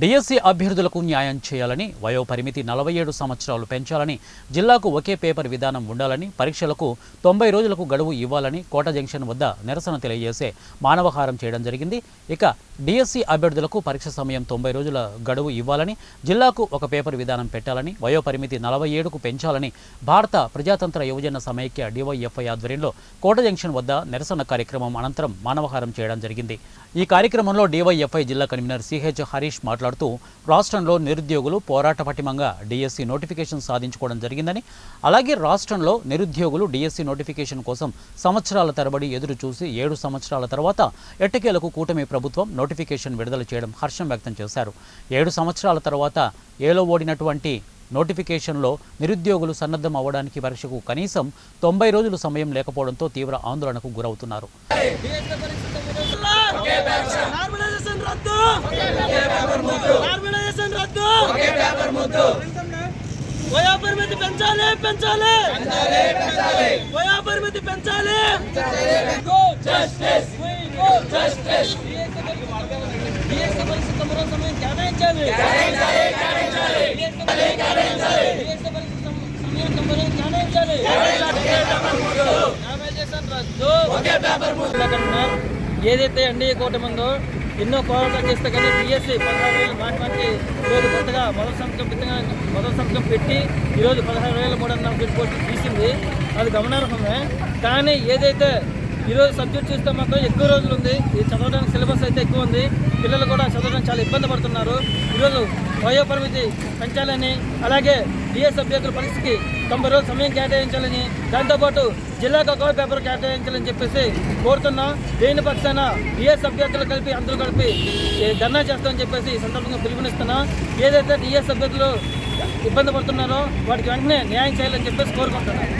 DSC అభ్యర్థులకు న్యాయం చేయాలని, వయోపరిమితి 47 సంవత్సరాలు పెంచాలని, జిల్లాకు ఒకే పేపర్ విధానం ఉండాలని, పరీక్షలకు 90 రోజులకు గడువు ఇవ్వాలని కోట జంక్షన్ వద్ద నిరసన తెలియజేసే మానవహారం చేయడం జరిగింది. ఇక డిఎస్సి అభ్యర్థులకు పరీక్ష సమయం 90 రోజుల గడువు ఇవ్వాలని, జిల్లాకు ఒక పేపర్ విధానం పెట్టాలని, వయోపరిమితి 47కు పెంచాలని భారత ప్రజాతంత్ర యువజన సమైక్య డివైఎఫ్ఐ ఆధ్వర్యంలో కోట జంక్షన్ వద్ద నిరసన కార్యక్రమం అనంతరం మానవహారం చేయడం జరిగింది. ఈ కార్యక్రమంలో డివైఎఫ్ఐ జిల్లా కన్వీనర్ సిహెచ్ హరీష్ మాట్లాడుతూ రాష్ట్రంలో నిరుద్యోగులు పోరాట పటిమంగా డిఎస్సి నోటిఫికేషన్ సాధించుకోవడం జరిగిందని, అలాగే రాష్ట్రంలో నిరుద్యోగులు డిఎస్సి నోటిఫికేషన్ కోసం సంవత్సరాల తరబడి ఎదురు చూసి 7 సంవత్సరాల తర్వాత ఎట్టకేలకు కూటమి ప్రభుత్వం నోటిఫికేషన్ విడుదల చేయడం హర్షం వ్యక్తం చేశారు. 7 సంవత్సరాల తర్వాత ఏలో ఓడినటువంటి నోటిఫికేషన్లో నిరుద్యోగులు సన్నద్ధం అవ్వడానికి పరీక్షకు కనీసం 90 రోజులు సమయం లేకపోవడంతో తీవ్ర ఆందోళనకు గురవుతున్నారు. ఏదైతే ఎన్డీఏ కూటమి ఉందో ఎన్నో పోరాటాలు చేస్తే కానీ డిఎస్సి 16,000 మాటి ఈరోజు కొత్తగా మొదటి సంతకం పెట్టి ఈరోజు 16,340 పోస్టులు తీసింది. అది గమనార్హమే. కానీ ఏదైతే ఈరోజు సబ్జెక్ట్ చూస్తే మాత్రం ఎక్కువ రోజులు ఉంది. ఇది చదవడానికి సిలబస్ అయితే ఎక్కువ ఉంది. పిల్లలు కూడా చదవడానికి చాలా ఇబ్బంది పడుతున్నారు. ఈరోజు వయోపరిమితి పెంచాలని, అలాగే డిఎస్ అభ్యర్థుల పరీక్షకి 90 రోజులు సమయం కేటాయించాలని, దాంతోపాటు జిల్లాకు ఒక పేపర్ కేటాయించాలని చెప్పేసి కోరుతున్నాం. దేని పక్షాన డిఎస్ అభ్యర్థులు కలిపి అందరూ కలిపి ధర్నా చేస్తామని చెప్పేసి ఈ సందర్భంగా పిలుపునిస్తున్నాం. ఏదైతే డిఎస్ అభ్యర్థులు ఇబ్బంది పడుతున్నారో వాటికి వెంటనే న్యాయం చేయాలని చెప్పేసి కోరుకుంటున్నాం.